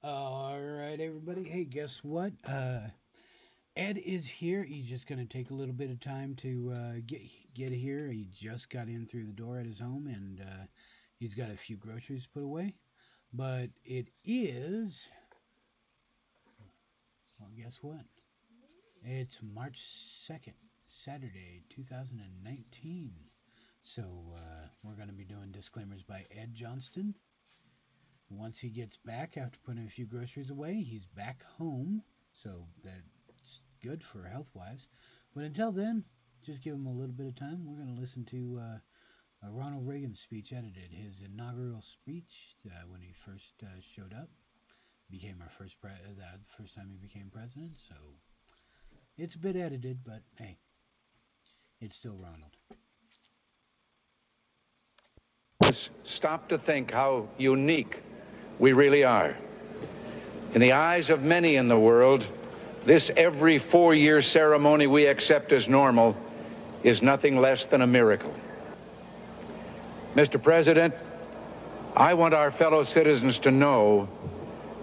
All right, everybody. Hey, guess what? Ed is here. He's just going to take a little bit of time to get here. He just got in through the door at his home, and he's got a few groceries put away. But it is, well, guess what? It's March 2nd, Saturday, 2019. So we're going to be doing disclaimers by Ed Johnston. Once he gets back after putting a few groceries away, he's back home. So that's good for health-wise. But until then, just give him a little bit of time. We're going to listen to Ronald Reagan's speech edited, his inaugural speech when he first showed up. Became our first the first time he became president. So it's a bit edited, but hey, it's still Ronald. Stop to think how unique we really are. In the eyes of many in the world, this every 4-year ceremony we accept as normal is nothing less than a miracle. Mr. President, I want our fellow citizens to know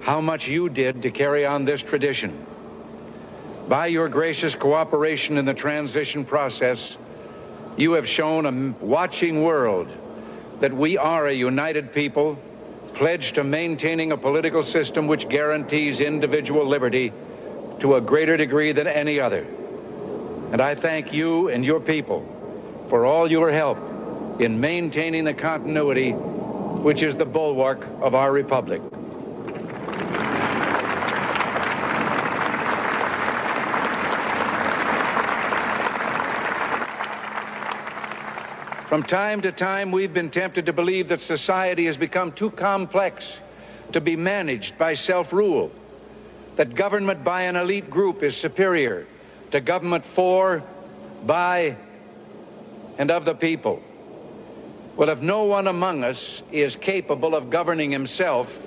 how much you did to carry on this tradition. By your gracious cooperation in the transition process, you have shown a watching world that we are a united people, pledged to maintaining a political system which guarantees individual liberty to a greater degree than any other. And I thank you and your people for all your help in maintaining the continuity which is the bulwark of our republic. From time to time, we've been tempted to believe that society has become too complex to be managed by self-rule, that government by an elite group is superior to government for, by, and of the people. Well, if no one among us is capable of governing himself,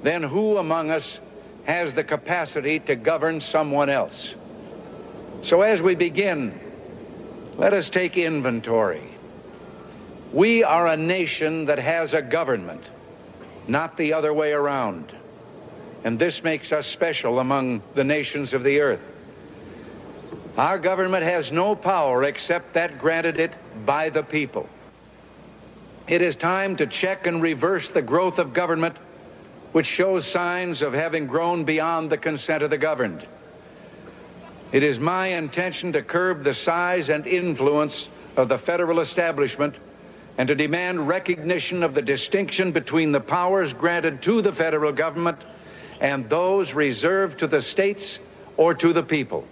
then who among us has the capacity to govern someone else? So as we begin, let us take inventory. We are a nation that has a government, not the other way around. And this makes us special among the nations of the earth. Our government has no power except that granted it by the people. It is time to check and reverse the growth of government, which shows signs of having grown beyond the consent of the governed. It is my intention to curb the size and influence of the federal establishment and to demand recognition of the distinction between the powers granted to the federal government and those reserved to the states or to the people.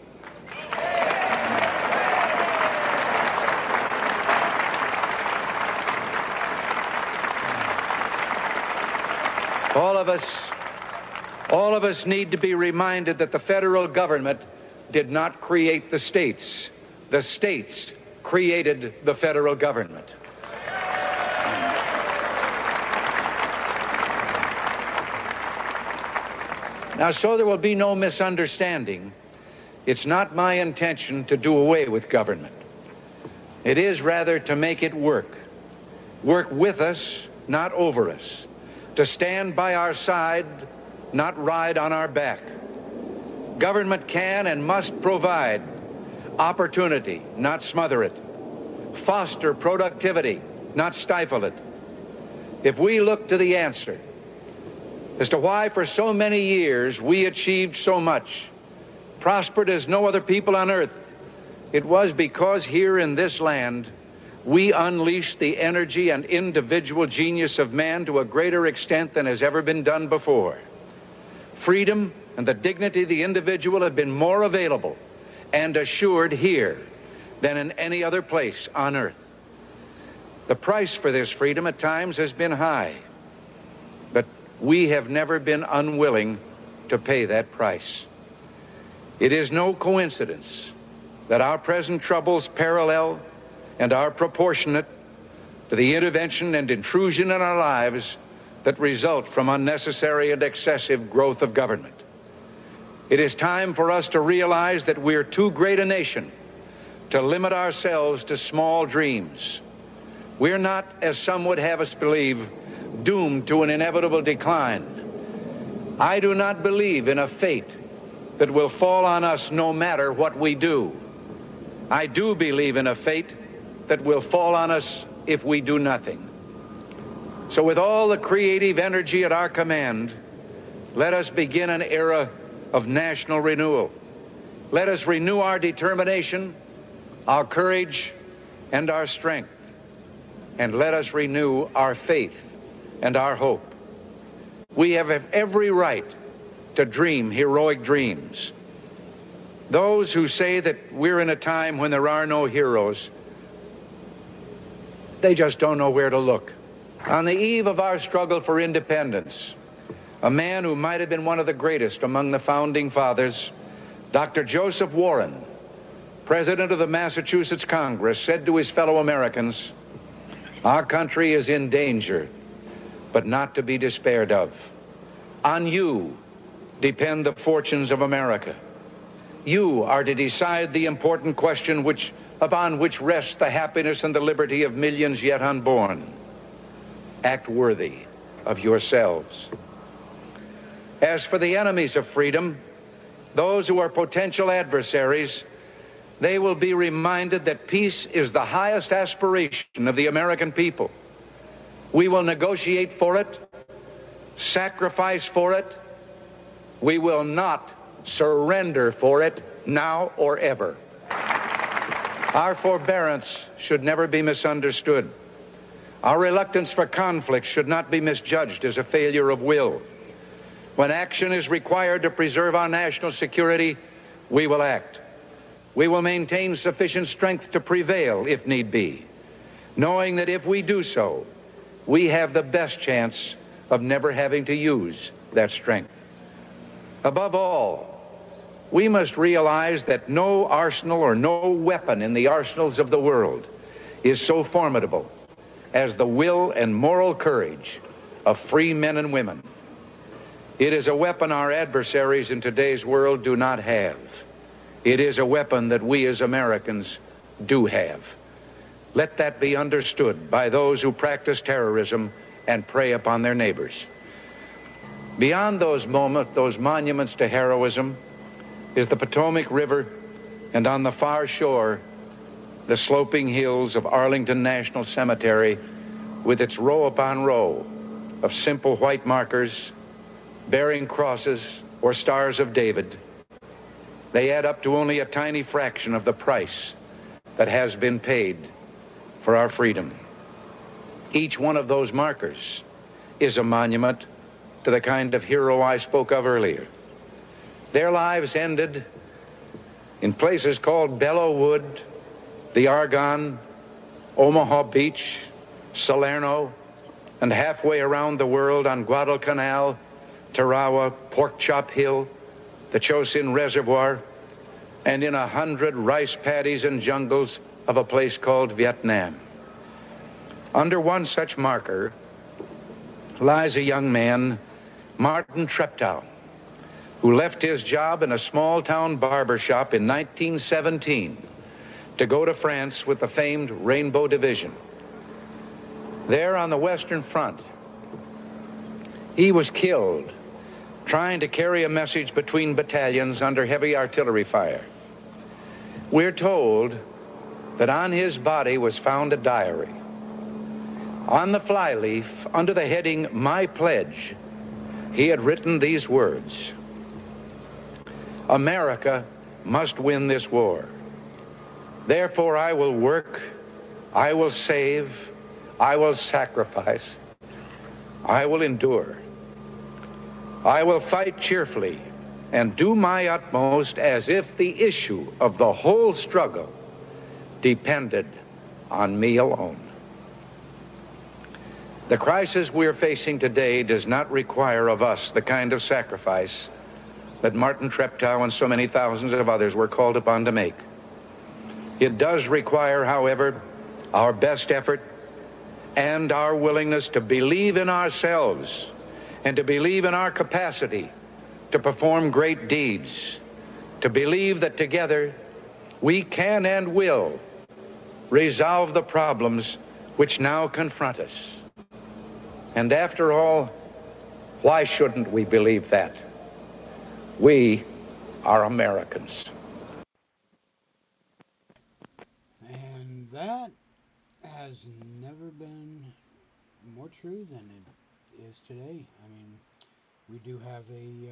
All of us need to be reminded that the federal government did not create the states. The states created the federal government. Now, so there will be no misunderstanding, it's not my intention to do away with government. It is rather to make it work with us, not over us, to stand by our side, not ride on our back. Government can and must provide opportunity, not smother it, foster productivity, not stifle it. If we look to the answer as to why for so many years we achieved so much, prospered as no other people on earth, it was because here in this land we unleashed the energy and individual genius of man to a greater extent than has ever been done before. Freedom and the dignity of the individual have been more available and assured here than in any other place on earth. The price for this freedom at times has been high, but we have never been unwilling to pay that price. It is no coincidence that our present troubles parallel and are proportionate to the intervention and intrusion in our lives that result from unnecessary and excessive growth of government. It is time for us to realize that we're too great a nation to limit ourselves to small dreams. We're not, as some would have us believe, doomed to an inevitable decline. I do not believe in a fate that will fall on us no matter what we do. I do believe in a fate that will fall on us if we do nothing. So with all the creative energy at our command, let us begin an era of national renewal. Let us renew our determination, our courage, and our strength. And let us renew our faith and our hope. We have every right to dream heroic dreams. Those who say that we're in a time when there are no heroes, they just don't know where to look. On the eve of our struggle for independence, a man who might have been one of the greatest among the founding fathers, Dr. Joseph Warren, president of the Massachusetts Congress, said to his fellow Americans, "Our country is in danger, but not to be despaired of. On you depend the fortunes of America. You are to decide the important question upon which rests the happiness and the liberty of millions yet unborn. Act worthy of yourselves." As for the enemies of freedom, those who are potential adversaries, they will be reminded that peace is the highest aspiration of the American people. We will negotiate for it, sacrifice for it. We will not surrender for it now or ever. Our forbearance should never be misunderstood. Our reluctance for conflict should not be misjudged as a failure of will. When action is required to preserve our national security, we will act. We will maintain sufficient strength to prevail if need be, knowing that if we do so, we have the best chance of never having to use that strength. Above all, we must realize that no arsenal or no weapon in the arsenals of the world is so formidable as the will and moral courage of free men and women. It is a weapon our adversaries in today's world do not have. It is a weapon that we as Americans do have. Let that be understood by those who practice terrorism and prey upon their neighbors. Beyond those monuments to heroism is the Potomac River, and on the far shore, the sloping hills of Arlington National Cemetery with its row upon row of simple white markers bearing crosses or stars of David. They add up to only a tiny fraction of the price that has been paid for our freedom. Each one of those markers is a monument to the kind of hero I spoke of earlier. Their lives ended in places called Belleau Wood, the Argonne, Omaha Beach, Salerno, and halfway around the world on Guadalcanal, Tarawa, Pork Chop Hill, the Chosin Reservoir, and in 100 rice paddies and jungles of a place called Vietnam. Under one such marker lies a young man, Martin Treptow, who left his job in a small-town barber shop in 1917 to go to France with the famed Rainbow Division. There on the Western Front, he was killed trying to carry a message between battalions under heavy artillery fire. We're told that on his body was found a diary. On the flyleaf, under the heading, "My Pledge," he had written these words: "America must win this war. Therefore, I will work, I will save, I will sacrifice, I will endure. I will fight cheerfully and do my utmost as if the issue of the whole struggle depended on me alone." The crisis we're facing today does not require of us the kind of sacrifice that Martin Treptow and so many thousands of others were called upon to make. It does require, however, our best effort and our willingness to believe in ourselves and to believe in our capacity to perform great deeds, to believe that together we can and will resolve the problems which now confront us. And after all, Why shouldn't we believe that? We are Americans. And that has never been more true than it is today. I mean, we do have a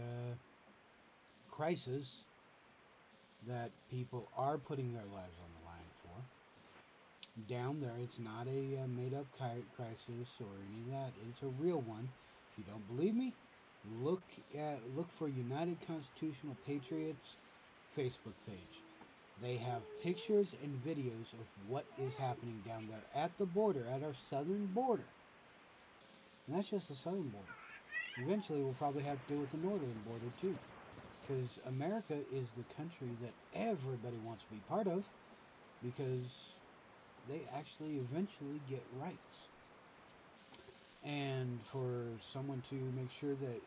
crisis that people are putting their lives on the line for. Down there, it's not a made-up crisis or any of that. It's a real one. If you don't believe me, look for United Constitutional Patriots Facebook page. They have pictures and videos of what is happening down there at the border, at our southern border. And that's just the southern border. Eventually, we'll probably have to deal with the northern border too, because America is the country that everybody wants to be part of, because they actually eventually get rights. And for someone to make sure that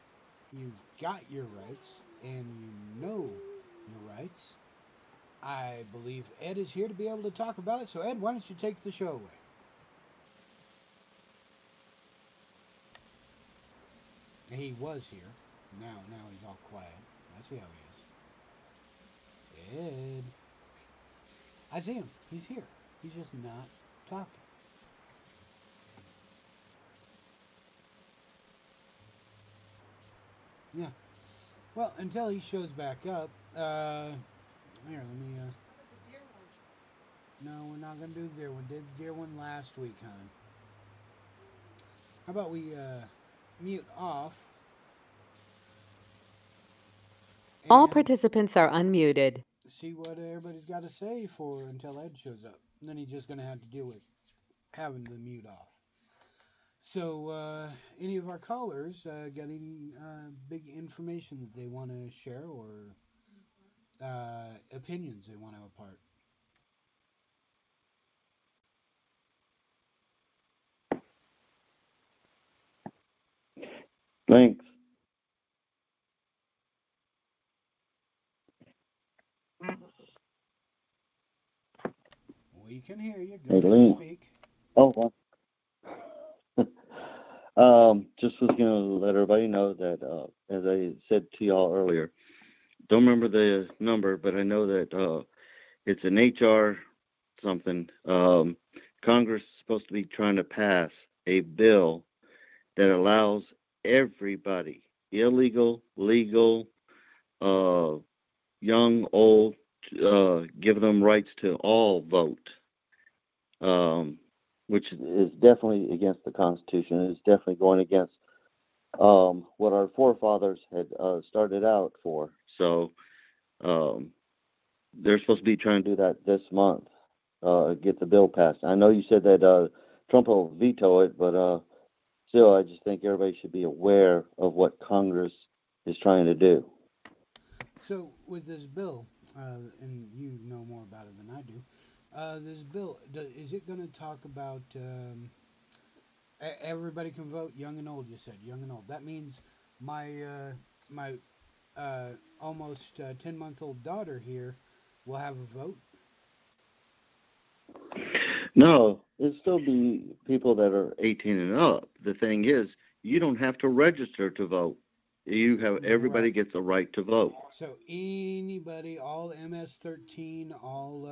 you've got your rights and you know your rights, I believe Ed is here to be able to talk about it. So Ed, why don't you take the show away? He was here. Now he's all quiet. I see how he is. Ed. I see him. He's here. He's just not talking. Yeah. Well, until he shows back up, here, let me, no, we're not going to do the deer one. Did the deer one last week, hon. How about we, mute off? All participants are unmuted. See what everybody's got to say for until Ed shows up. And then he's just going to have to deal with having the mute off. So, any of our callers got any big information that they want to share or opinions they want to impart? Thanks. We can hear you. Go ahead and speak. Oh, well. Just was going to let everybody know that, as I said to y'all earlier, don't remember the number, but I know that it's an HR something. Congress is supposed to be trying to pass a bill that allows everybody, illegal, legal, young, old, give them rights to all vote, which is definitely against the Constitution. It's definitely going against what our forefathers had started out for. So they're supposed to be trying to do that this month, get the bill passed. I know you said that Trump will veto it, but still, I just think everybody should be aware of what Congress is trying to do. So, with this bill, and you know more about it than I do, this bill, is it going to talk about everybody can vote, young and old? You said young and old. That means my almost 10-month-old daughter here will have a vote? No, it'll still be people that are 18 and up. The thing is, you don't have to register to vote. Everybody gets a right to vote. So anybody, all MS-13, all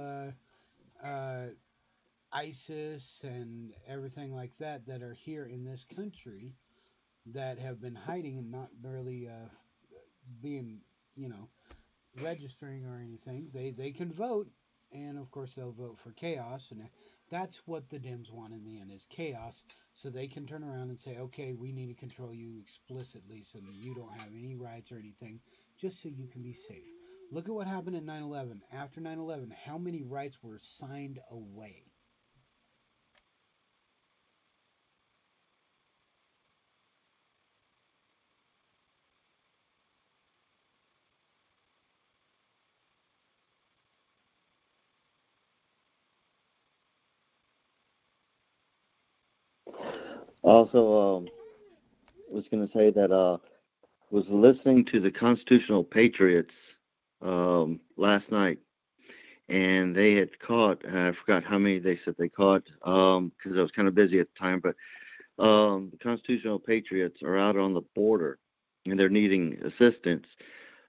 ISIS and everything like that are here in this country that have been hiding and not really being, registering or anything, they can vote. And of course they'll vote for chaos, and that's what the Dems want in the end, is chaos, so they can turn around and say, okay, we need to control you explicitly so that you don't have any rights or anything, just so you can be safe. Look at what happened in 9/11. After 9/11, how many rights were signed away? Also, was going to say that was listening to the Constitutional Patriots last night, and they had caught, I forgot how many they said they caught, because I was kind of busy at the time, but the Constitutional Patriots are out on the border, and they're needing assistance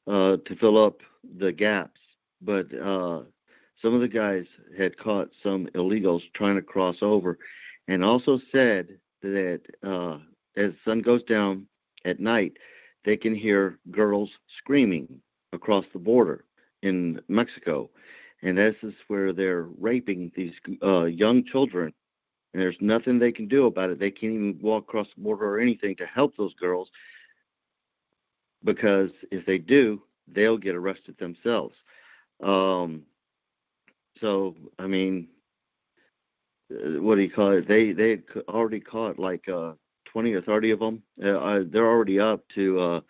to fill up the gaps. But some of the guys had caught some illegals trying to cross over, and also said that as the sun goes down at night, they can hear girls screaming across the border in Mexico. And this is where they're raping these young children, and there's nothing they can do about it. They can't even walk across the border or anything to help those girls, because if they do, they'll get arrested themselves. So, I mean, what do you call it? They already caught like 20 or 30 of them. They're already up to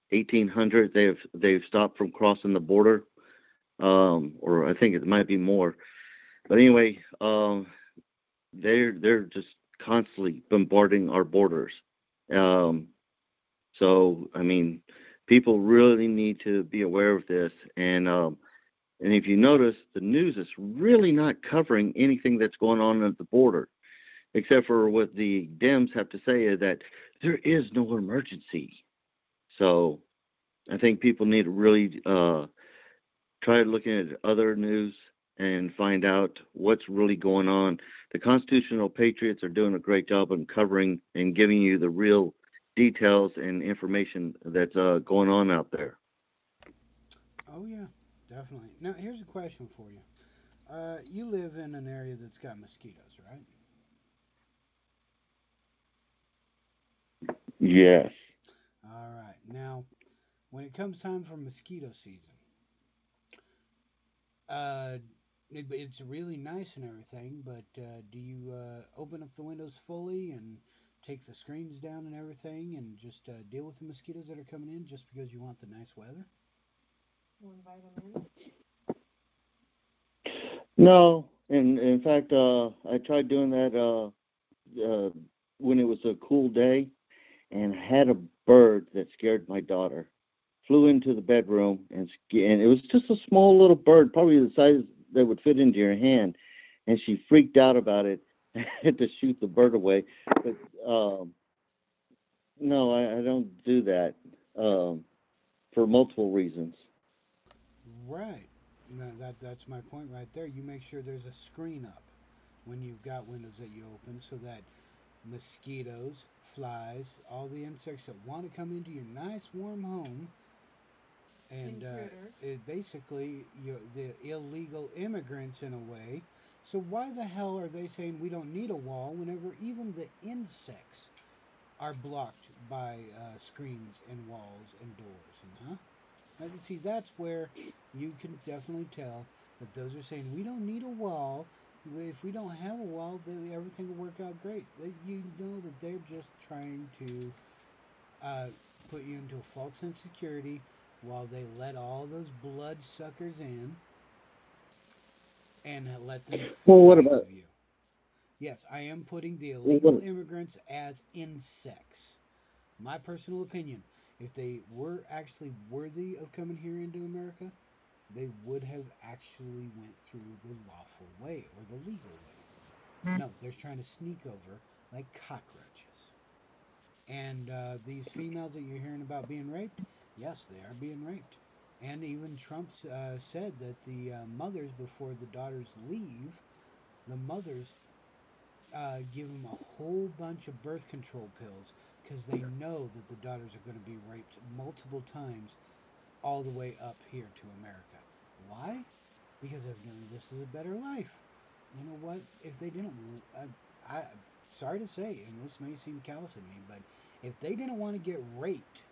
1,800. They've stopped from crossing the border, or I think it might be more. But anyway, they're just constantly bombarding our borders. So, I mean, people really need to be aware of this. And if you notice, the news is really not covering anything that's going on at the border, except for what the Dems have to say is that there is no emergency. So I think people need to really try looking at other news and find out what's really going on. The Constitutional Patriots are doing a great job of covering and giving you the real details and information that's going on out there. Oh yeah, definitely. Now here's a question for you. You live in an area that's got mosquitoes, right? Yes. All right. Now, when it comes time for mosquito season, uh, it's really nice and everything, but do you open up the windows fully and take the screens down and everything and just deal with the mosquitoes that are coming in just because you want the nice weather? You invite them No, and in fact, I tried doing that when it was a cool day, and I had a bird that scared my daughter. Flew into the bedroom, and it was just a small little bird, probably the size that would fit into your hand, and she freaked out about it. I had to shoot the bird away. But no, I don't do that for multiple reasons. Right. No, that's my point right there. You make sure there's a screen up when you've got windows that you open so that mosquitoes, flies, all the insects that want to come into your nice warm home, and intruders. it basically the illegal immigrants in a way. So why the hell are they saying we don't need a wall whenever even the insects are blocked by screens and walls and doors? And now, see, that's where you can definitely tell that those are saying we don't need a wall. If we don't have a wall, then everything will work out great. You know that they're just trying to uh, put you into a false sense of security while they let all those bloodsuckers in and let them Well, feed what off about of you. Yes, I am putting the illegal what? immigrants as insects. My personal opinion, if they were actually worthy of coming here into America, they would have actually went through the lawful way or the legal way. No, they're trying to sneak over like cockroaches. And these females that you're hearing about being raped, yes, they are being raped. And even Trump said that the mothers, before the daughters leave, the mothers give them a whole bunch of birth control pills because they know that the daughters are going to be raped multiple times all the way up here to America. Why? Because they're doing this is a better life. You know what? If they didn't, I sorry to say, and this may seem callous of me, but if they didn't want to get raped,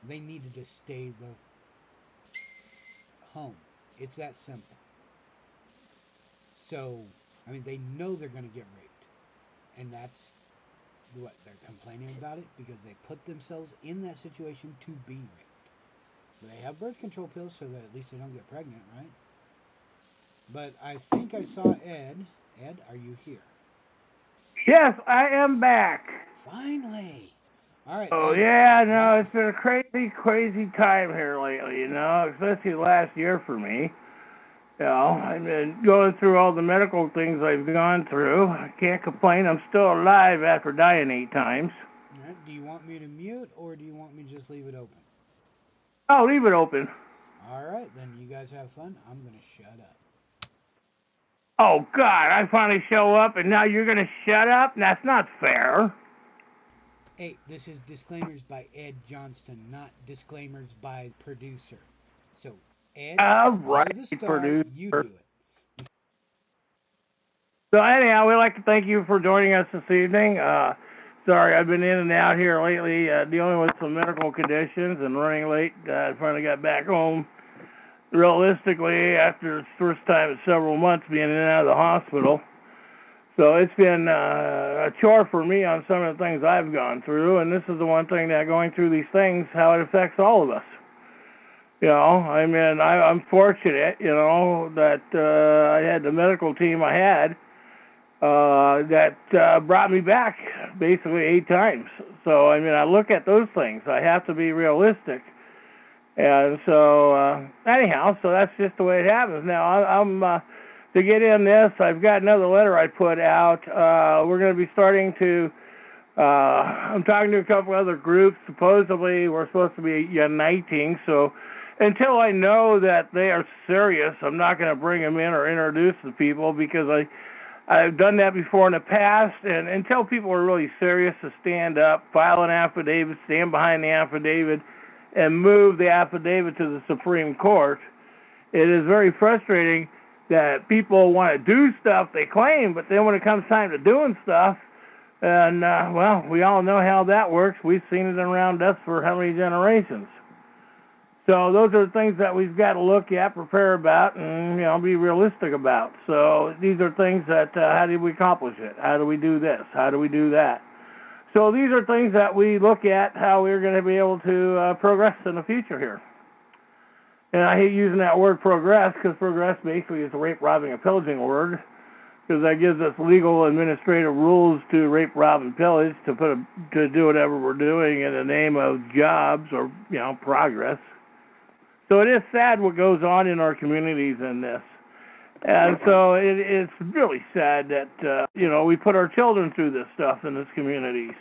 they needed to stay the home. It's that simple. So, I mean, they know they're going to get raped, and that's what they're complaining about it because they put themselves in that situation to be raped. They have birth control pills so that at least they don't get pregnant, right? But I think I saw Ed. Ed, are you here? Yes, I am back. Finally. All right, Oh, Ed. yeah, no, it's been a crazy, crazy time here lately, especially last year for me. I've been going through all the medical things I've gone through. I can't complain. I'm still alive after dying 8 times. Brent, do you want me to mute, or do you want me to just leave it open? Oh, leave it open. All right, then you guys have fun. I'm going to shut up. Oh, God, I finally show up, and now you're going to shut up? That's not fair. Hey, this is disclaimers by Ed Johnston, not disclaimers by producer. So, Ed, Right, you're the star, producer. you do it. So anyhow, we'd like to thank you for joining us this evening. Sorry, I've been in and out here lately, dealing with some medical conditions and running late. I finally got back home realistically after the first time in several months being in and out of the hospital. So it's been a chore for me on some of the things I've gone through, and this is the one thing that going through these things, how it affects all of us. You know, I mean, I'm fortunate, you know, that I had the medical team I had that brought me back basically 8 times. So, I mean, I look at those things. I have to be realistic. And so, anyhow, so that's just the way it happens. Now, I'm to get in this, I've got another letter I put out. We're going to be starting to, I'm talking to a couple other groups. Supposedly, we're supposed to be uniting. So, until I know that they are serious, I'm not going to bring them in or introduce the people, because I've done that before in the past, and until people are really serious to stand up, file an affidavit, stand behind the affidavit, and move the affidavit to the Supreme Court, it is very frustrating that people want to do stuff they claim, but then when it comes time to doing stuff, and, well, we all know how that works. We've seen it around us for how many generations. So those are the things that we've got to look at, prepare about, and, you know, be realistic about. So these are things that, how do we accomplish it? How do we do this? How do we do that? So these are things that we look at how we're going to be able to progress in the future here. And I hate using that word progress, because progress basically is a rape, robbing, and pillaging word, because that gives us legal administrative rules to rape, rob, and pillage, to do whatever we're doing in the name of jobs or, you know, progress. So it is sad what goes on in our communities in this. And so it's really sad that, you know, we put our children through this stuff in these communities.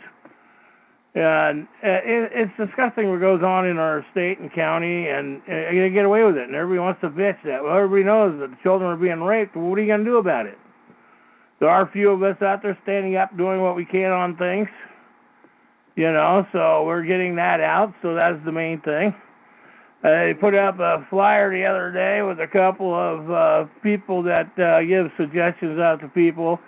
And it's disgusting what goes on in our state and county, and they get away with it. And everybody wants to bitch that. Well, everybody knows that the children are being raped. Well, what are you going to do about it? There are a few of us out there standing up, doing what we can on things. You know, so we're getting that out. So that's the main thing. They put up a flyer the other day with a couple of people that give suggestions out to people.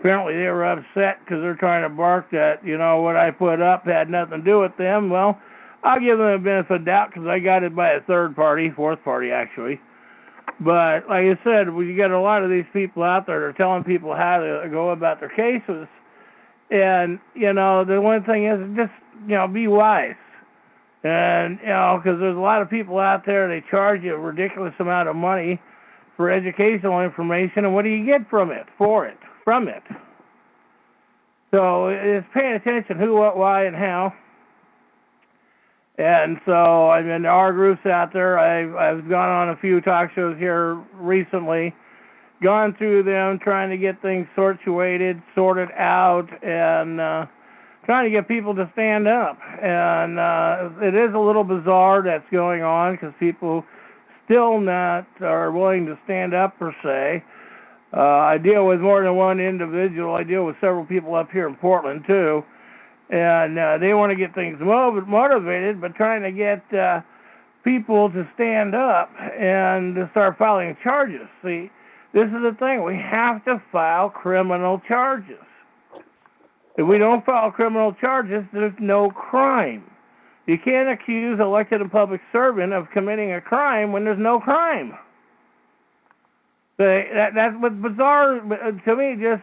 Apparently they were upset because they're trying to bark that, you know, what I put up had nothing to do with them. Well, I'll give them a benefit of doubt because I got it by a fourth party actually. But like I said, you got a lot of these people out there that are telling people how to go about their cases. And, you know, the one thing is just, you know, be wise. And, you know, because there's a lot of people out there, they charge you a ridiculous amount of money for educational information, and what do you get from it? So it's paying attention who, what, why, and how. And so, I mean, there are groups out there. I've gone on a few talk shows here recently, gone through them, trying to get things sorted out, and trying to get people to stand up. And it is a little bizarre that's going on because people still not are willing to stand up per se. I deal with more than one individual. I deal with several people up here in Portland too. And they want to get things motivated, but trying to get people to stand up and to start filing charges. See, this is the thing. We have to file criminal charges. If we don't file criminal charges, there's no crime. You can't accuse an elected and public servant of committing a crime when there's no crime. That's what's bizarre to me. Just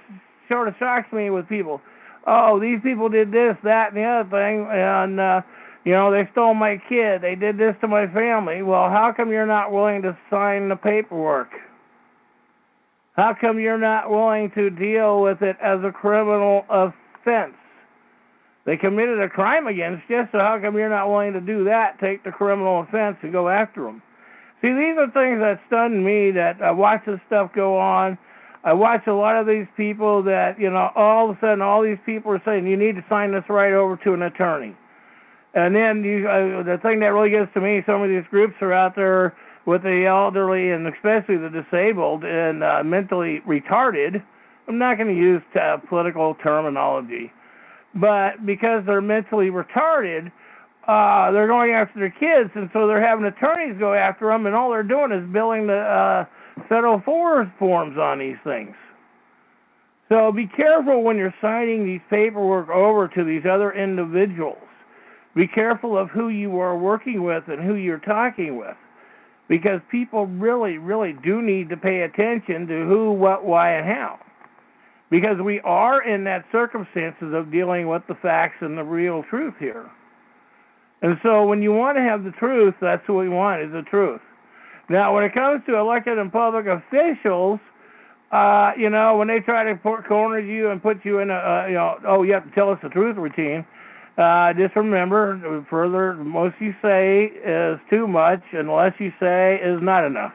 sort of shocks me with people. Oh, these people did this, that, and the other thing, and you know, they stole my kid. They did this to my family. Well, how come you're not willing to sign the paperwork? How come you're not willing to deal with it as a criminal offense? They committed a crime against you, so how come you're not willing to do that, take the criminal offense and go after them? See, these are things that stun me, that I watch this stuff go on. I watch a lot of these people that, all of a sudden all these people are saying, you need to sign this right over to an attorney. And then the thing that really gets to me, some of these groups are out there with the elderly and especially the disabled and mentally retarded. I'm not going to use political terminology. But because they're mentally retarded, they're going after their kids, and so they're having attorneys go after them, and all they're doing is billing the federal forms on these things. So be careful when you're signing these paperwork over to these other individuals. Be careful of who you are working with and who you're talking with, because people really, really do need to pay attention to who, what, why, and how. Because we are in that circumstances of dealing with the facts and the real truth here. And so when you want to have the truth, that's what we want, is the truth. Now, when it comes to elected and public officials, when they try to corner you and put you in you have to tell us the truth routine, just remember, further, most you say is too much, and less you say is not enough.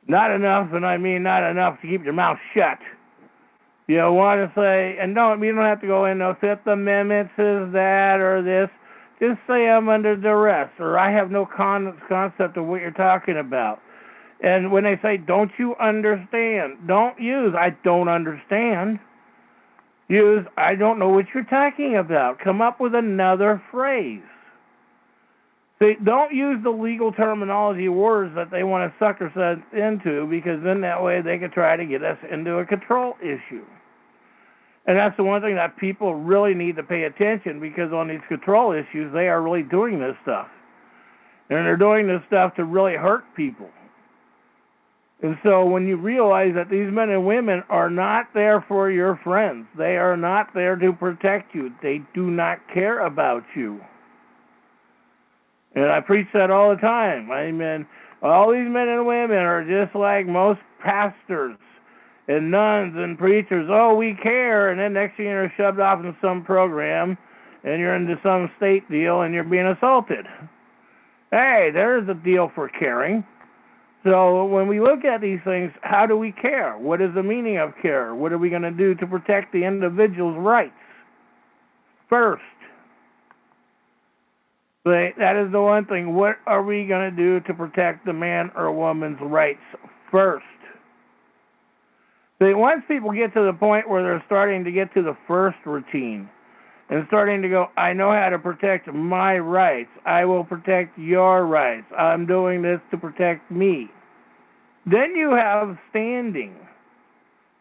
Not enough, and I mean not enough to keep your mouth shut. You want to say, and you don't have to go in, Fifth Amendment says that or this. Just say I'm under duress, or I have no concept of what you're talking about. And when they say, don't you understand? Don't use, I don't understand. Use, I don't know what you're talking about. Come up with another phrase. See, don't use the legal terminology words that they want to sucker us into, because then that way they could try to get us into a control issue. And that's the one thing that people really need to pay attention, because on these control issues, they are really doing this stuff. And they're doing this stuff to really hurt people. And so when you realize that these men and women are not there for your friends, they are not there to protect you, they do not care about you. And I preach that all the time. I mean, all these men and women are just like most pastors and nuns and preachers. Oh, we care. And then next thing you're shoved off into some program and you're into some state deal and you're being assaulted. Hey, there's a deal for caring. So when we look at these things, how do we care? What is the meaning of care? What are we going to do to protect the individual's rights? First. That is the one thing. What are we going to do to protect the man or woman's rights first? See, once people get to the point where they're starting to get to the first routine and starting to go, I know how to protect my rights. I will protect your rights. I'm doing this to protect me. Then you have standing.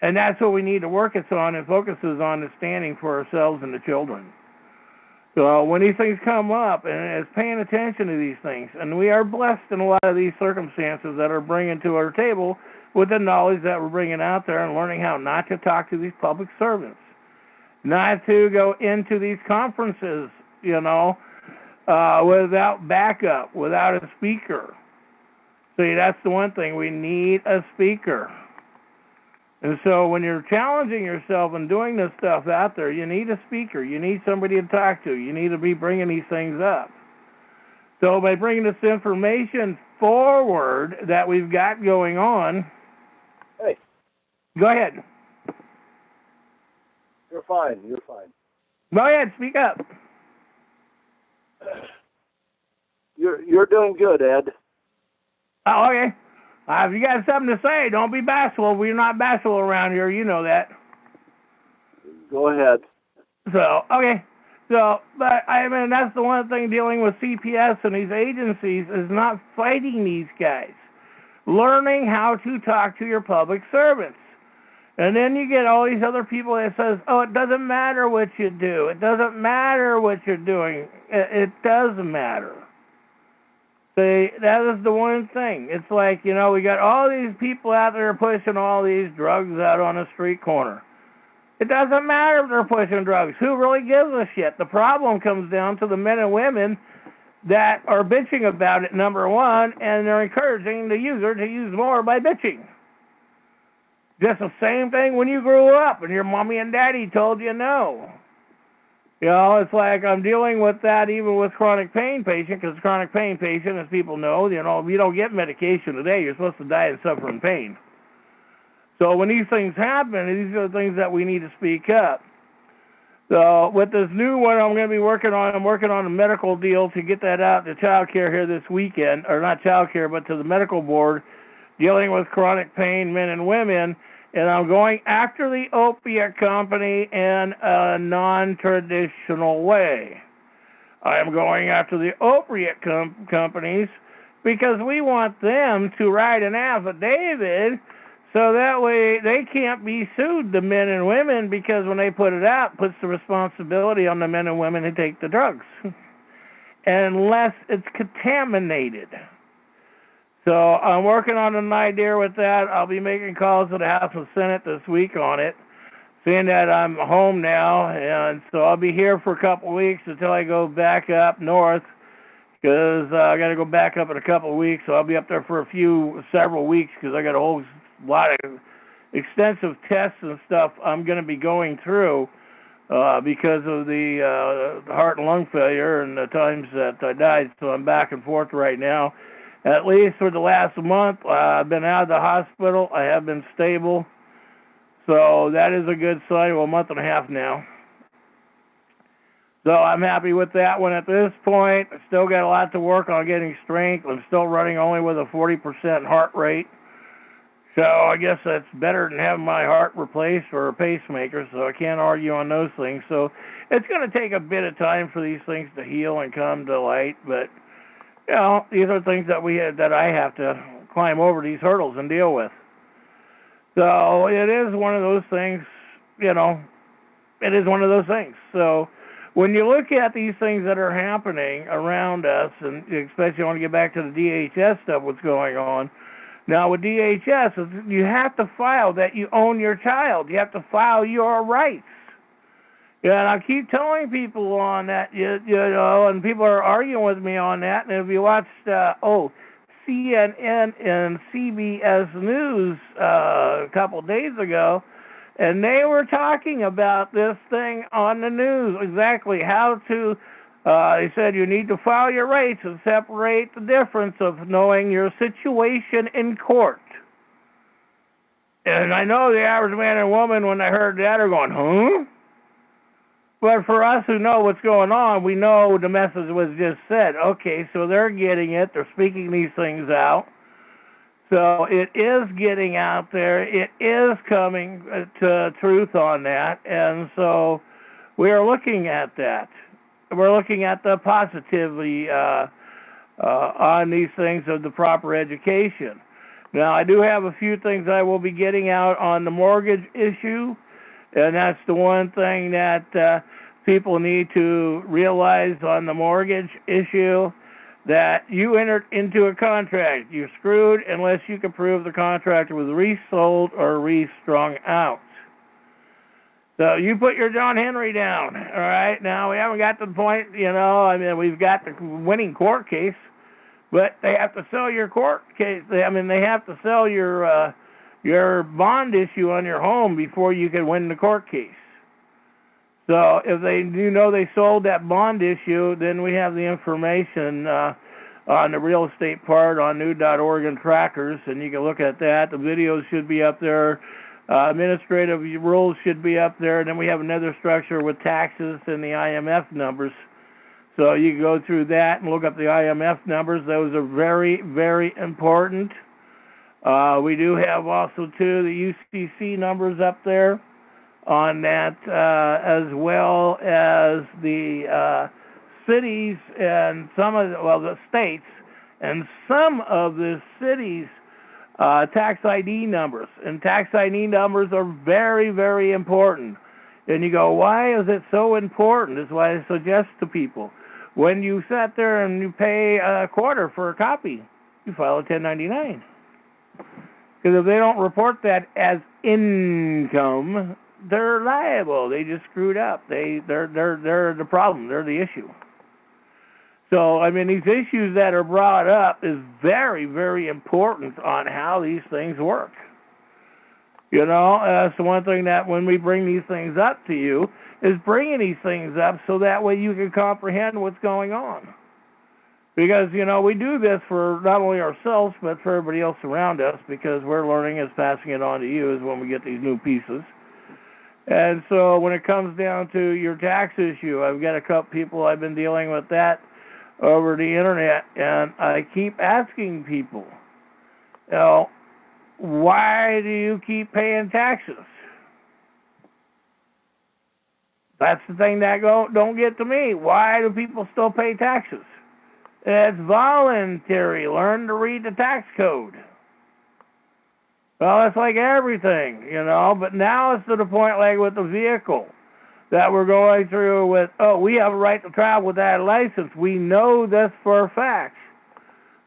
And that's what we need to work on and focuses on, is standing for ourselves and the children. So when these things come up, and it's paying attention to these things, and we are blessed in a lot of these circumstances that are bringing to our table with the knowledge that we're bringing out there and learning how not to talk to these public servants, not to go into these conferences, without backup, without a speaker. See, that's the one thing. We need a speaker. And so when you're challenging yourself and doing this stuff out there, you need a speaker. You need somebody to talk to. You need to be bringing these things up. So by bringing this information forward that we've got going on... Hey. Go ahead. You're fine. Go ahead, speak up. You're doing good, Ed. Oh, okay. If you got something to say, don't be bashful. We're not bashful around here. You know that. Go ahead. So, okay. So, but I mean, that's the one thing dealing with CPS and these agencies is not fighting these guys. Learning how to talk to your public servants. And then you get all these other people that says, oh, it doesn't matter what you do. It doesn't matter what you're doing. It does matter. See, that is the one thing. It's like, we got all these people out there pushing all these drugs out on a street corner. It doesn't matter if they're pushing drugs. Who really gives a shit? The problem comes down to the men and women that are bitching about it, number one, and they're encouraging the user to use more by bitching. Just the same thing when you grew up and your mommy and daddy told you no. It's like I'm dealing with that even with chronic pain patient, because chronic pain patient, as people know, you don't get medication today. You're supposed to die and suffer in pain. So when these things happen, these are the things that we need to speak up. So with this new one I'm going to be working on, I'm working on a medical deal to get that out to child care here this weekend, or not child care, but to the medical board, dealing with chronic pain, men and women, and I'm going after the opiate company in a non-traditional way. I am going after the opiate companies because we want them to write an affidavit so that way they can't be sued, the men and women, because when they put it out, it puts the responsibility on the men and women who take the drugs, unless it's contaminated. So I'm working on an idea with that. I'll be making calls to the House and Senate this week on it, seeing that I'm home now, and so I'll be here for a couple of weeks until I go back up north, because I got to go back up in a couple of weeks, so I'll be up there for several weeks, because I got a whole lot of extensive tests and stuff I'm going to be going through because of the heart and lung failure and the times that I died. So I'm back and forth right now. At least for the last month, I've been out of the hospital. I have been stable. So that is a good sign. Well, a month and a half now. So I'm happy with that one at this point. I still got a lot to work on getting strength. I'm still running only with a 40% heart rate. So I guess that's better than having my heart replaced or a pacemaker, so I can't argue on those things. So it's going to take a bit of time for these things to heal and come to light, but you know, these are things that I have to climb over these hurdles and deal with. So it is one of those things, you know, it is one of those things. So when you look at these things that are happening around us, and especially when you get back to the DHS stuff, what's going on, now, with DHS, you have to file that you own your child. You have to file your rights. And I keep telling people on that, you know, and people are arguing with me on that. And if you watched, CNN and CBS News a couple of days ago, and they were talking about this thing on the news, exactly how to they said you need to file your rights and separate the difference of knowing your situation in court. And I know the average man and woman, when they heard that, are going, huh? But for us who know what's going on, we know the message was just said. Okay, so they're getting it. They're speaking these things out. So it is getting out there. It is coming to truth on that. And so we are looking at that. We're looking at the positively on these things of the proper education. Now, I do have a few things I will be getting out on the mortgage issue, and that's the one thing that people need to realize on the mortgage issue, that you entered into a contract. You're screwed unless you can prove the contract was resold or restrung out. So you put your John Henry down, all right? Now, we haven't got to the point, you know, I mean, we've got the winning court case, but they have to sell your court case. They have to sell your bond issue on your home before you can win the court case. So if they sold that bond issue, then we have the information on the real estate part on new.org and trackers, and you can look at that. The videos should be up there. Administrative rules should be up there, and then we have another structure with taxes and the IMF numbers. So you can go through that and look up the IMF numbers. Those are very, very important. We do have also, too, the UCC numbers up there on that, as well as the cities and the states and some of the cities' tax ID numbers. And tax ID numbers are very, very important. And you go, why is it so important? That's why I suggest to people, when you sit there and you pay a quarter for a copy, you file a 1099. Because if they don't report that as income, they're liable. They just screwed up. They're the problem. They're the issue. So, I mean, these issues that are brought up is very, very important on how these things work. You know, that's the one thing that when we bring these things up to you, is bringing these things up so that way you can comprehend what's going on. Because, you know, we do this for not only ourselves, but for everybody else around us, because we're learning is passing it on to you is when we get these new pieces. And so when it comes down to your tax issue, I've got a couple people I've been dealing with that over the internet, and I keep asking people, you know, why do you keep paying taxes? That's the thing that don't get to me. Why do people still pay taxes? It's voluntary. Learn to read the tax code. Well, it's like everything, you know, but now it's to the point like with the vehicle that we're going through with, oh, we have a right to travel without a license. We know this for a fact.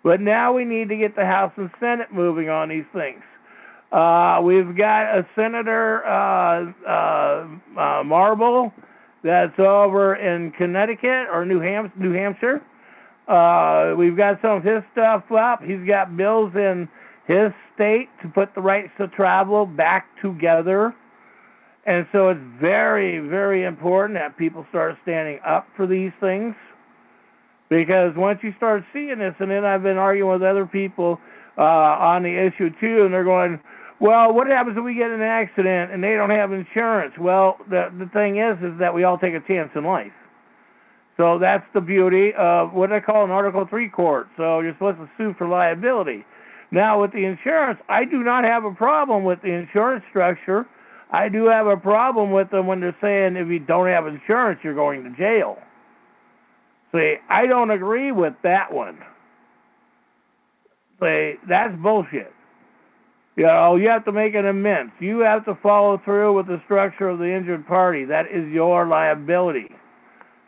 But now we need to get the House and Senate moving on these things. We've got a Senator Marble that's over in Connecticut or New Hampshire. We've got some of his stuff up. He's got bills in his state to put the rights to travel back together. And so it's very, very important that people start standing up for these things. Because once you start seeing this, and then I've been arguing with other people on the issue too, and they're going, well, what happens if we get in an accident and they don't have insurance? Well, the thing is that we all take a chance in life. So that's the beauty of what I call an Article 3 court. So you're supposed to sue for liability. Now, with the insurance, I do not have a problem with the insurance structure. I do have a problem with them when they're saying if you don't have insurance, you're going to jail. See, I don't agree with that one. See, that's bullshit. You know, you have to make an amends. You have to follow through with the structure of the injured party. That is your liability.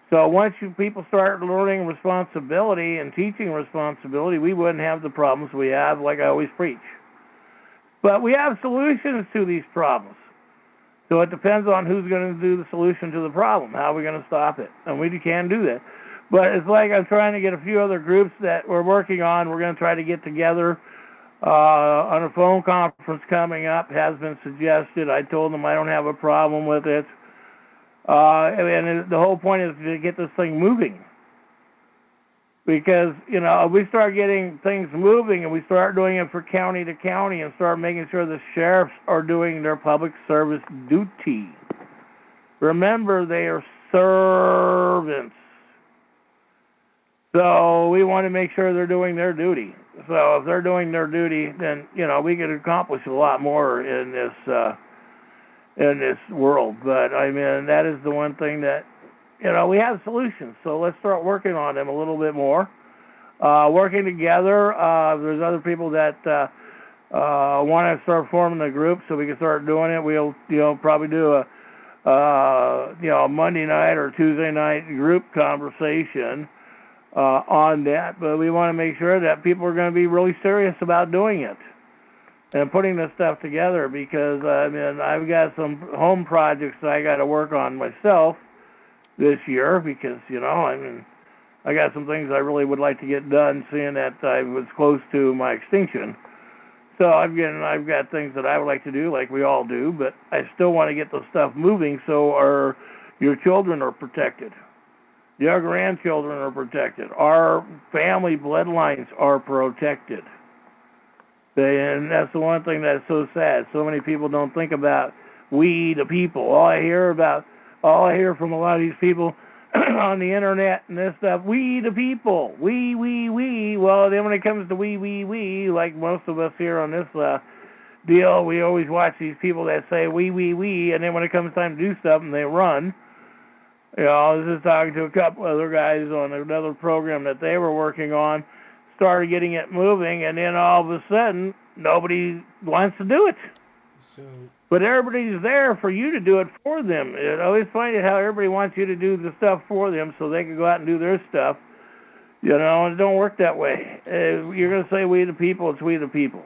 So once people start learning responsibility and teaching responsibility, we wouldn't have the problems we have, like I always preach. But we have solutions to these problems. So it depends on who's going to do the solution to the problem. How are we going to stop it? And we can do that. But it's like I'm trying to get a few other groups that we're working on. We're going to try to get together on a phone conference coming up. Has been suggested. I told them I don't have a problem with it. And the whole point is to get this thing moving. Because, you know, if we start getting things moving and we start doing it for county to county and start making sure the sheriffs are doing their public service duty. Remember, they are servants. So we want to make sure they're doing their duty. So if they're doing their duty, then, you know, we can accomplish a lot more in this world. But I mean, that is the one thing that, you know, we have solutions. So let's start working on them a little bit more. Working together. There's other people that want to start forming a group so we can start doing it. We'll, you know, probably do a Monday night or Tuesday night group conversation on that. But we want to make sure that people are going to be really serious about doing it and putting this stuff together, because I mean, I've got some home projects that I got to work on myself this year, because, you know, I mean, I got some things I really would like to get done, seeing that I was close to my extinction. So I've got things that I would like to do, like we all do, but I still want to get the stuff moving so your children are protected. Your grandchildren are protected. Our family bloodlines are protected. And that's the one thing that's so sad. So many people don't think about we, the people. All I hear from a lot of these people on the internet and this stuff, we, the people, we. Well, then when it comes to we, like most of us here on this deal, we always watch these people that say we, and then when it comes time to do stuff, and they run. You know, I was just talking to a couple other guys on another program that they were working on, started getting it moving, and then all of a sudden, nobody wants to do it. But everybody's there for you to do it for them. I always find it how everybody wants you to do the stuff for them so they can go out and do their stuff. You know, and it don't work that way. You're going to say we the people, it's we the people.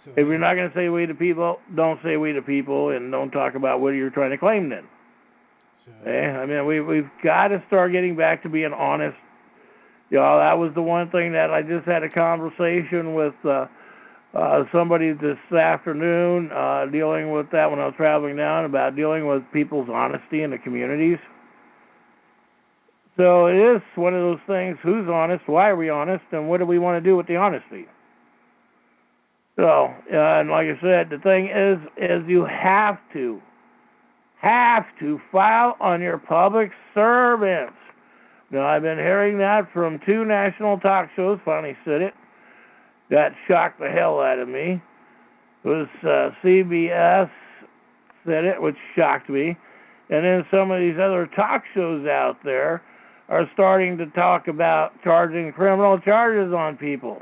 So, if you're not going to say we the people, don't say we the people, and don't talk about what you're trying to claim then. I mean, we've got to start getting back to being honest. You know, that was the one thing that I just had a conversation with somebody this afternoon, dealing with that when I was traveling down, about dealing with people's honesty in the communities. So it is one of those things, who's honest, why are we honest, and what do we want to do with the honesty? So, and like I said, the thing is you have to file on your public servants. Now, I've been hearing that from 2 national talk shows, finally said it. That shocked the hell out of me. It was CBS said it, which shocked me. And then some of these other talk shows out there are starting to talk about charging criminal charges on people.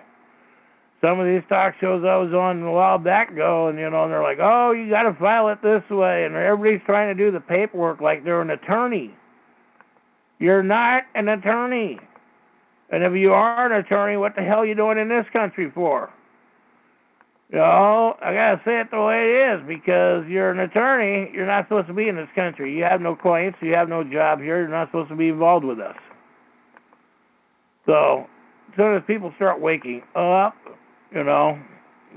Some of these talk shows I was on a while back ago, and, they're like, oh, you got to file it this way. And everybody's trying to do the paperwork like they're an attorney. You're not an attorney. And if you are an attorney, what the hell are you doing in this country for? I got to say it the way it is, because you're an attorney, you're not supposed to be in this country. You have no clients, you have no job here, you're not supposed to be involved with us. So, as soon as people start waking up, we're going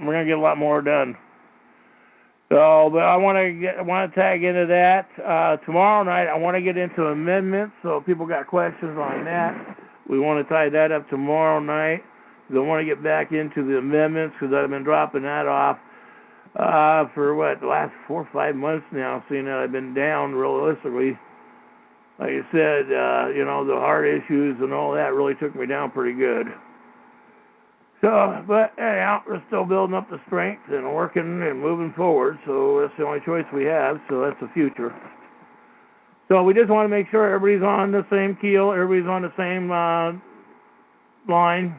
to get a lot more done. So, but I want to tag into that. Tomorrow night, I want to get into amendments, so if people got questions on that, we want to tie that up tomorrow night. I want to get back into the amendments, because I've been dropping that off for, the last 4 or 5 months now, seeing that I've been down realistically. Like I said, the heart issues and all that really took me down pretty good. So, but anyhow, we're still building up the strength and working and moving forward, so that's the only choice we have, so that's the future. So we just want to make sure everybody's on the same keel, everybody's on the same line.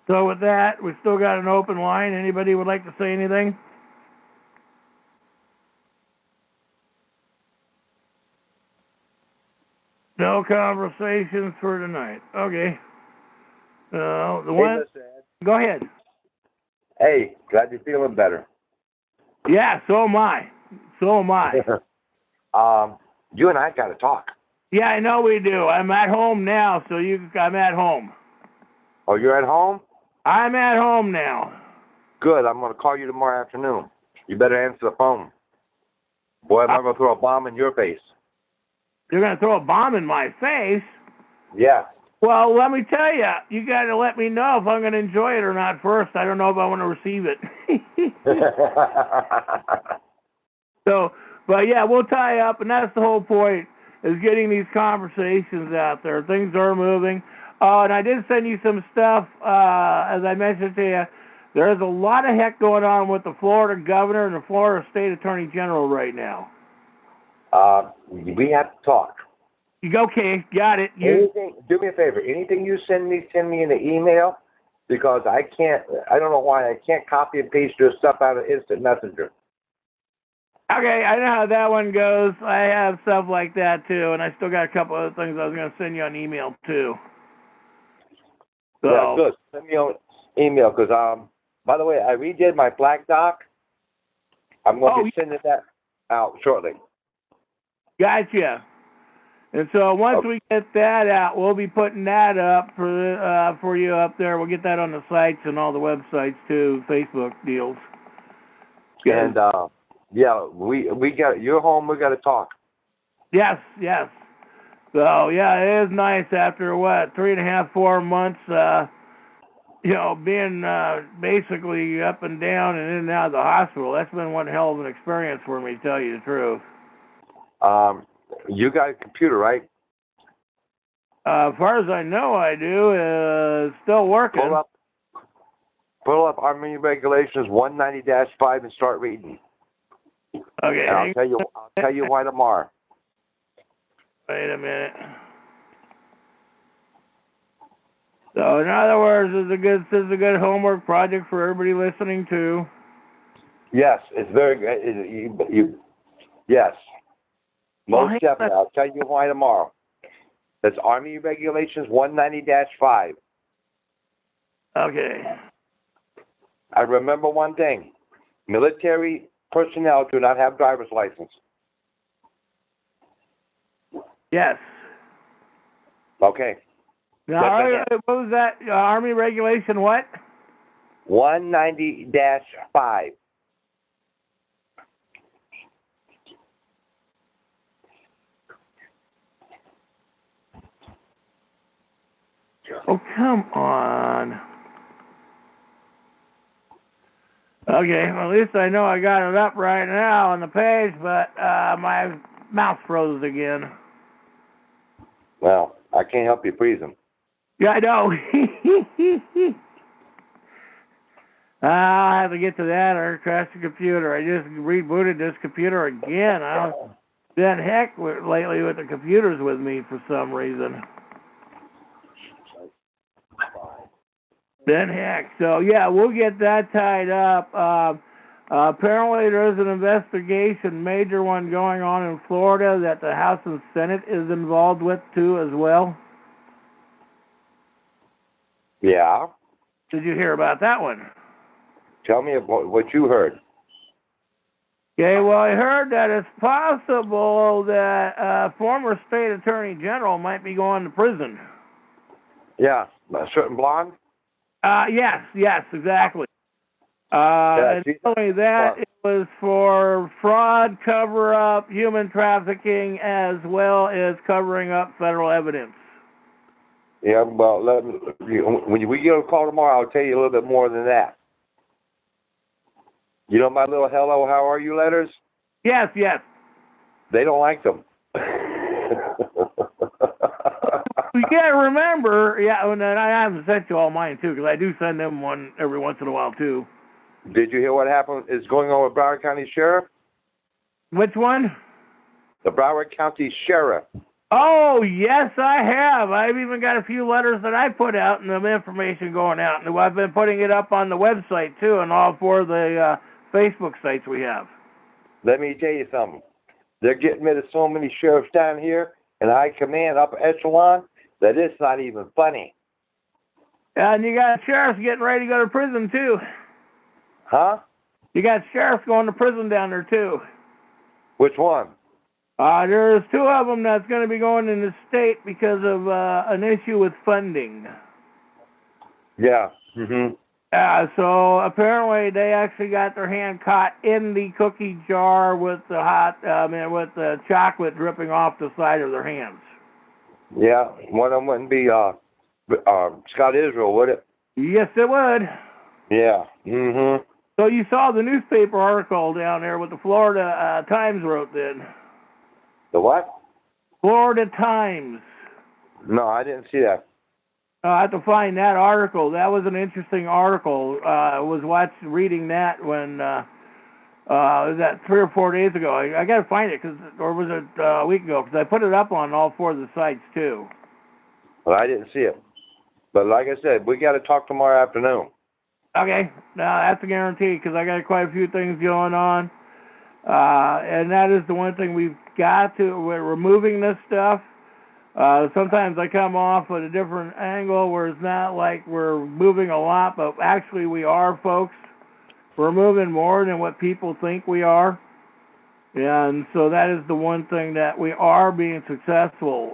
So with that, we've still got an open line. Anybody would like to say anything? No conversations for tonight. Okay. Go ahead. Hey, glad you're feeling better. Yeah, so am I. You and I got to talk. Yeah, I know we do. I'm at home now, so I'm at home. Oh, you're at home? I'm at home now. Good. I'm going to call you tomorrow afternoon. You better answer the phone. Boy, I'm going to throw a bomb in your face. You're going to throw a bomb in my face? Yeah. Well, let me tell you, you got to let me know if I'm going to enjoy it or not first. I don't know if I want to receive it. So, but yeah, we'll tie up, and that's the whole point, is getting these conversations out there. Things are moving. And I did send you some stuff, as I mentioned to you. There's a lot of heck going on with the Florida governor and the Florida state attorney general right now. We have to talk. Okay, got it. Anything, do me a favor. Anything you send me in the email, because I don't know why I can't copy and paste your stuff out of Instant Messenger. Okay, I know how that one goes. I have stuff like that too, and I still got a couple other things I was going to send you on email too. So, yeah, good. Send me an email, because, by the way, I redid my Black Doc. I'm going to be sending that out shortly. Gotcha. And so once we get that out, we'll be putting that up for you up there. We'll get that on the sites and all the websites too, Facebook deals. And yeah, we got you're home. We got to talk. Yes. So yeah, it is nice after 3.5, 4 months. Being basically up and down and in and out of the hospital. That's been one hell of an experience for me, to tell you the truth. You got a computer, right? As far as I know, I do. Still working. Pull up Army Regulations 190-5 and start reading. Okay. And I'll tell you why tomorrow. Wait a minute. So, in other words, this is a good homework project for everybody listening to. Yes, it's very good. Yes. Most definitely. I'll tell you why tomorrow. That's Army Regulations 190-5. Okay. I remember one thing. Military personnel do not have driver's license. Yes. Okay. Now, what was that? Army Regulation what? 190-5. Oh, come on. Okay, well, at least I know I got it up right now on the page, but my mouse froze again. Well, I can't help you freeze them. Yeah, I know. I'll have to get to that or crash the computer. I just rebooted this computer again. I've been heck lately with the computers with me for some reason. Then heck. So, yeah, we'll get that tied up. Apparently there's an investigation, major one going on in Florida that the House and Senate is involved with, too, as well. Yeah? Did you hear about that one? Tell me about what you heard. Okay, well, I heard that it's possible that a former state attorney general might be going to prison. Yeah, a certain blonde? Yes, exactly. Yeah, and not only that, it was for fraud, cover-up, human trafficking, as well as covering up federal evidence. Yeah, well, when we get a call tomorrow, I'll tell you a little bit more than that. You know my little hello, how are you letters? Yes. They don't like them. You gotta remember, and I haven't sent you all mine too, because I do send them one every once in a while too. Did you hear what happened is going on with Broward County Sheriff? Which one? The Broward County Sheriff. Oh, yes, I have. I've even got a few letters that I put out and the information going out. And I've been putting it up on the website too, and all four of the Facebook sites we have. Let me tell you something. They're getting rid of so many sheriffs down here in high command, upper echelon, that it's not even funny. And you got sheriffs getting ready to go to prison too. Huh? You got sheriffs going to prison down there too. Which one? There's two of them that's going to be going in the state because of an issue with funding. Yeah. Mm-hmm. So apparently they actually got their hand caught in the cookie jar with the with the chocolate dripping off the side of their hands. Yeah, one of them wouldn't be Scott Israel, would it? Yes, it would. Yeah. Mm-hmm. So you saw the newspaper article down there what the Florida Times wrote then. The what? Florida Times. No, I didn't see that. I have to find that article. That was an interesting article. I was reading that when was that 3 or 4 days ago. I got to find it, or was it a week ago? Because I put it up on all four of the sites too. Well, I didn't see it. But like I said, we got to talk tomorrow afternoon. Okay, now that's a guarantee because I got quite a few things going on, and that is the one thing we've got to. We're removing this stuff. Sometimes I come off at a different angle where it's not like we're moving a lot, but actually we are, folks. We're moving more than what people think we are. And so that is the one thing that we are being successful.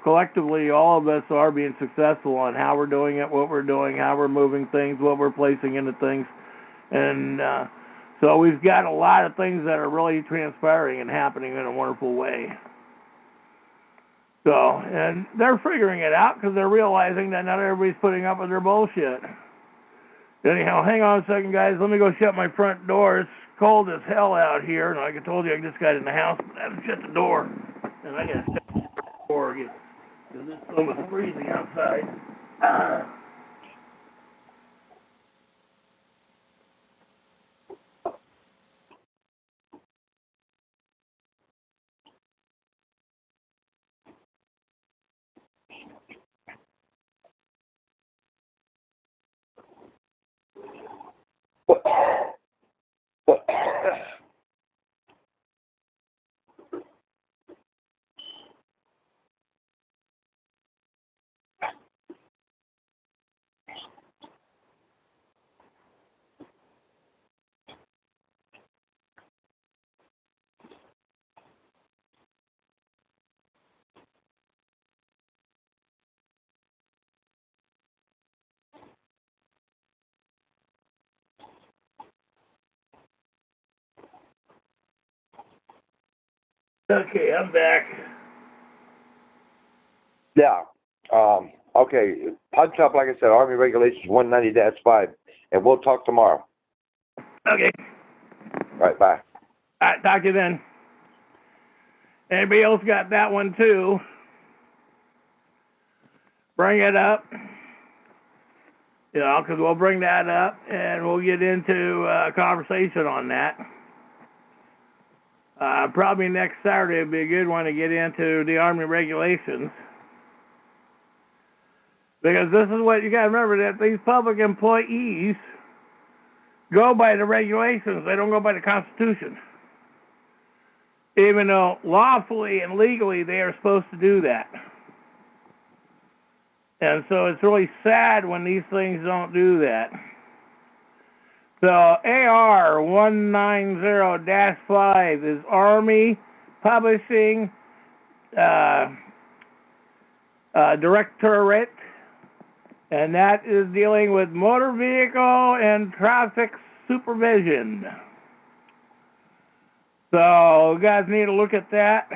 Collectively, all of us are being successful on how we're doing it, what we're doing, how we're moving things, what we're placing into things. And so we've got a lot of things that are really transpiring and happening in a wonderful way. So, and they're figuring it out because they're realizing that not everybody's putting up with their bullshit. Anyhow, hang on a second, guys. Let me go shut my front door. It's cold as hell out here, and like I told you, I just got in the house, but I haven't shut the door. And I got to shut the door again because it's almost freezing outside. Okay, I'm back. Yeah. Okay, punch up, like I said, Army Regulations 190-5, and we'll talk tomorrow. Okay. All right, bye. All right, talk to you then. Anybody else got that one too? Bring it up. You know, because we'll bring that up and we'll get into a conversation on that. Probably next Saturday would be a good one to get into the Army regulations. Because this is what you got to remember, that these public employees go by the regulations. They don't go by the Constitution. Even though lawfully and legally they are supposed to do that. And so it's really sad when these things don't do that. So AR 190-5 is Army Publishing Directorate, and that is dealing with motor vehicle and traffic supervision. So you guys need to look at that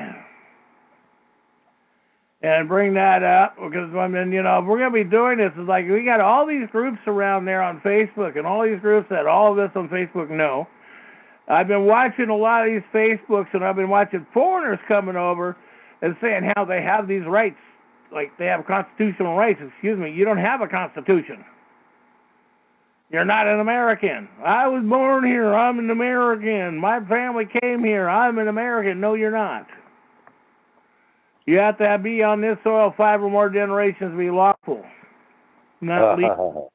and bring that up, because, I mean, you know, if we're going to be doing this, it's like we got all these groups around there on Facebook, and all these groups that all of us on Facebook know. I've been watching a lot of these Facebooks, and I've been watching foreigners coming over and saying how they have these rights, like they have constitutional rights. Excuse me, you don't have a constitution. You're not an American. I was born here. I'm an American. My family came here. I'm an American. No, you're not. You have to be on this soil 5 or more generations to be lawful. Not legal.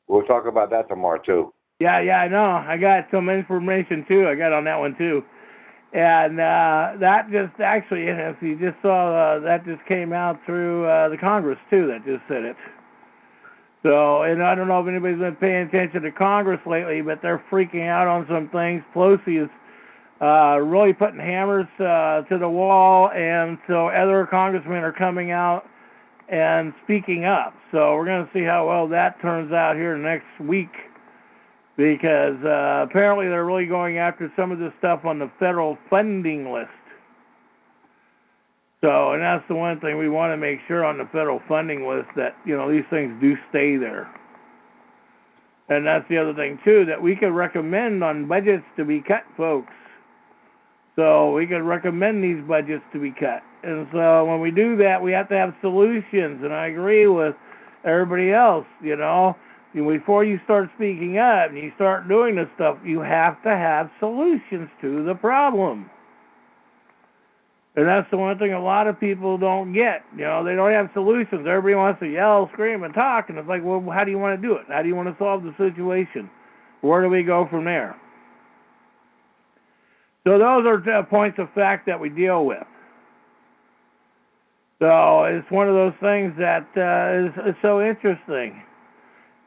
We'll talk about that tomorrow, too. Yeah, I know. I got some information, too. I got on that one, too. And that just actually, if you just saw, that just came out through the Congress, too, that just said it. So, and I don't know if anybody's been paying attention to Congress lately, but they're freaking out on some things. Pelosi is really putting hammers to the wall, and so other congressmen are coming out and speaking up. So we're going to see how well that turns out here next week, because apparently they're really going after some of this stuff on the federal funding list. So, and that's the one thing we want to make sure on the federal funding list, that, you know, these things do stay there. And that's the other thing, too, that we could recommend on budgets to be cut, folks. So we could recommend these budgets to be cut. And so when we do that, we have to have solutions. And I agree with everybody else, you know. Before you start speaking up and you start doing this stuff, you have to have solutions to the problem. And that's the one thing a lot of people don't get. You know, they don't have solutions. Everybody wants to yell, scream, and talk. And it's like, well, how do you want to do it? How do you want to solve the situation? Where do we go from there? So those are points of fact that we deal with. So it's one of those things that is so interesting.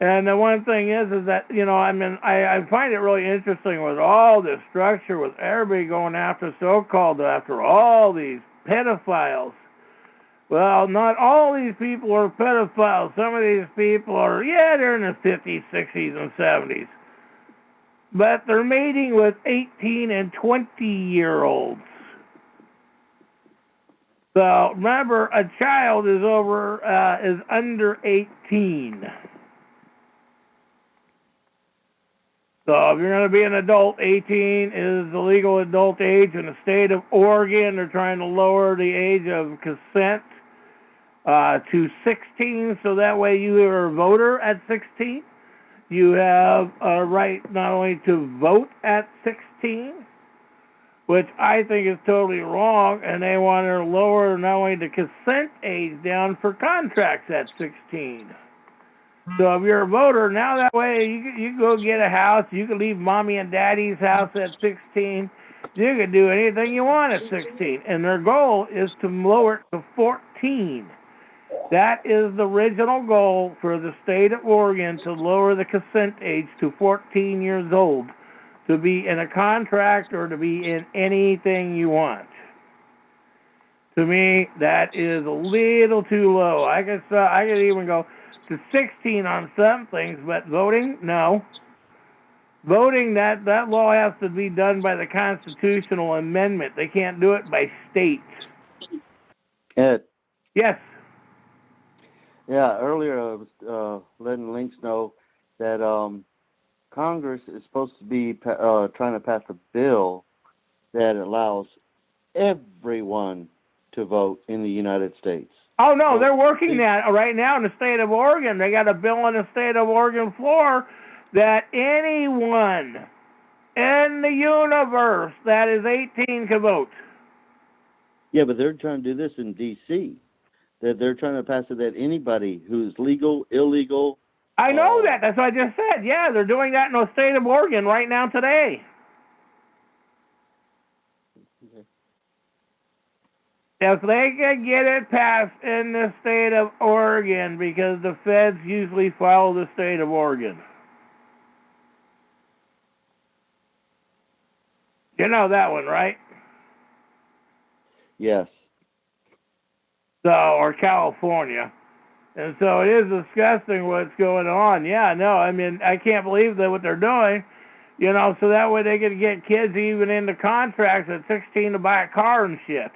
And the one thing is that, you know, I mean, I find it really interesting with all this structure, with everybody going after after all these pedophiles. Well, not all these people are pedophiles. Some of these people are, they're in their 50s, 60s, and 70s. But they're mating with 18 and 20-year-olds. So remember, a child is under 18. So if you're going to be an adult, 18 is the legal adult age. In the state of Oregon, they're trying to lower the age of consent to 16, so that way you are a voter at 16. You have a right not only to vote at 16, which I think is totally wrong, and they want to lower not only the consent age down for contracts at 16. So if you're a voter, now that way you can go get a house, you can leave mommy and daddy's house at 16, you can do anything you want at 16, and their goal is to lower it to 14. That is the original goal for the state of Oregon, to lower the consent age to 14 years old, to be in a contract or to be in anything you want. To me, that is a little too low. I could even go to 16 on some things, but voting, no. Voting, that law has to be done by the constitutional amendment. They can't do it by state. Ed. Yes. Yeah, earlier I was letting Links know that Congress is supposed to be trying to pass a bill that allows everyone to vote in the United States. Oh, no, they're working that right now in the state of Oregon. They got a bill on the state of Oregon floor that anyone in the universe that is 18 can vote. Yeah, but they're trying to do this in D.C. That they're trying to pass it that anybody who's legal, illegal. I know that. That's what I just said. Yeah, they're doing that in the state of Oregon right now today. Okay. If they can get it passed in the state of Oregon, because the feds usually follow the state of Oregon. You know that one, right? Yes. So, or California. And so it is disgusting what's going on. Yeah, no, I mean, I can't believe that what they're doing, you know, so that way they can get kids even into contracts at 16 to buy a car and shit.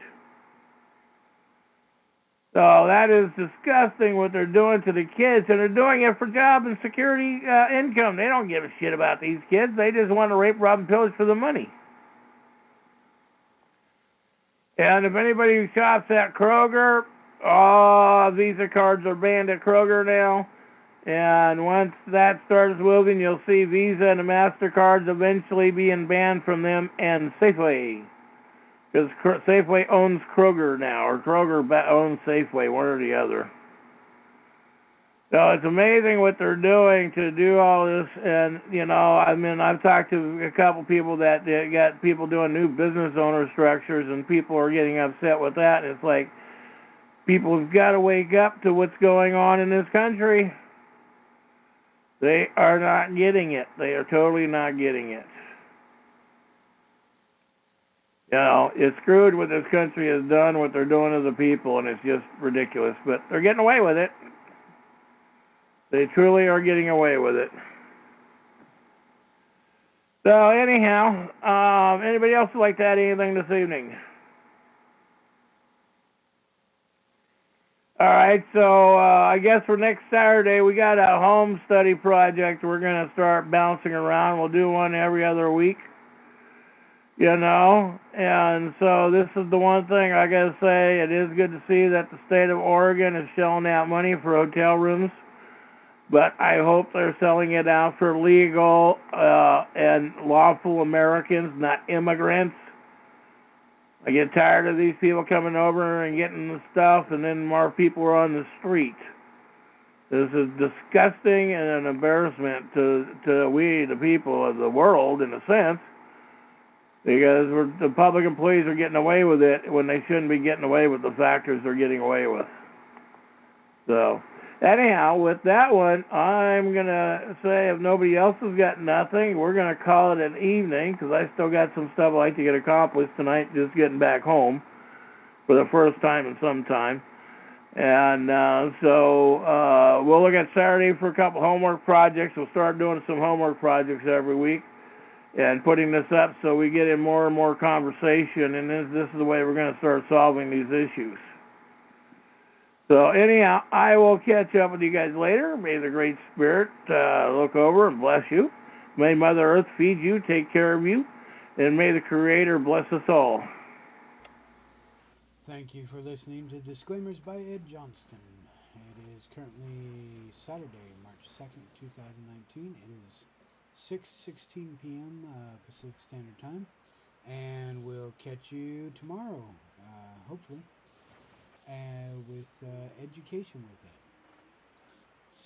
So that is disgusting what they're doing to the kids, and they're doing it for job and security income. They don't give a shit about these kids. They just want to rape, rob, and pillage for the money. And if anybody who shops at Kroger, Visa cards are banned at Kroger now. And once that starts moving, you'll see Visa and the MasterCards eventually being banned from them, and Safeway. Because Safeway owns Kroger now, or Kroger owns Safeway, one or the other. So it's amazing what they're doing to do all this. And, you know, I mean, I've talked to a couple people that got people doing new business owner structures, and people are getting upset with that. And it's like, people have got to wake up to what's going on in this country. They are not getting it. They are totally not getting it. You know, it's screwed what this country has done, what they're doing to the people, and it's just ridiculous. But they're getting away with it. They truly are getting away with it. So anyhow, anybody else would like to add anything this evening? All right, so I guess for next Saturday, we got a home study project we're going to start bouncing around. We'll do one every other week, you know. And so this is the one thing I got to say. It is good to see that the state of Oregon is shelling out money for hotel rooms. But I hope they're selling it out for legal and lawful Americans, not immigrants. I get tired of these people coming over and getting the stuff, and then more people are on the street. This is disgusting and an embarrassment to we, the people of the world, in a sense, because the public employees are getting away with it when they shouldn't be getting away with the factors they're getting away with. So anyhow, with that one, I'm going to say if nobody else has got nothing, we're going to call it an evening, because I still got some stuff I'd like to get accomplished tonight, just getting back home for the first time in some time. And so we'll look at Saturday for a couple homework projects. We'll start doing some homework projects every week and putting this up so we get in more and more conversation, and this is the way we're going to start solving these issues. So anyhow, I will catch up with you guys later. May the Great Spirit look over and bless you. May Mother Earth feed you, take care of you, and may the Creator bless us all. Thank you for listening to Disclaimers by Ed Johnston. It is currently Saturday, March 2nd, 2019. It is 6:16 p.m. Pacific Standard Time, and we'll catch you tomorrow, hopefully. With education with it.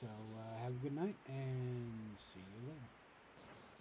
So have a good night and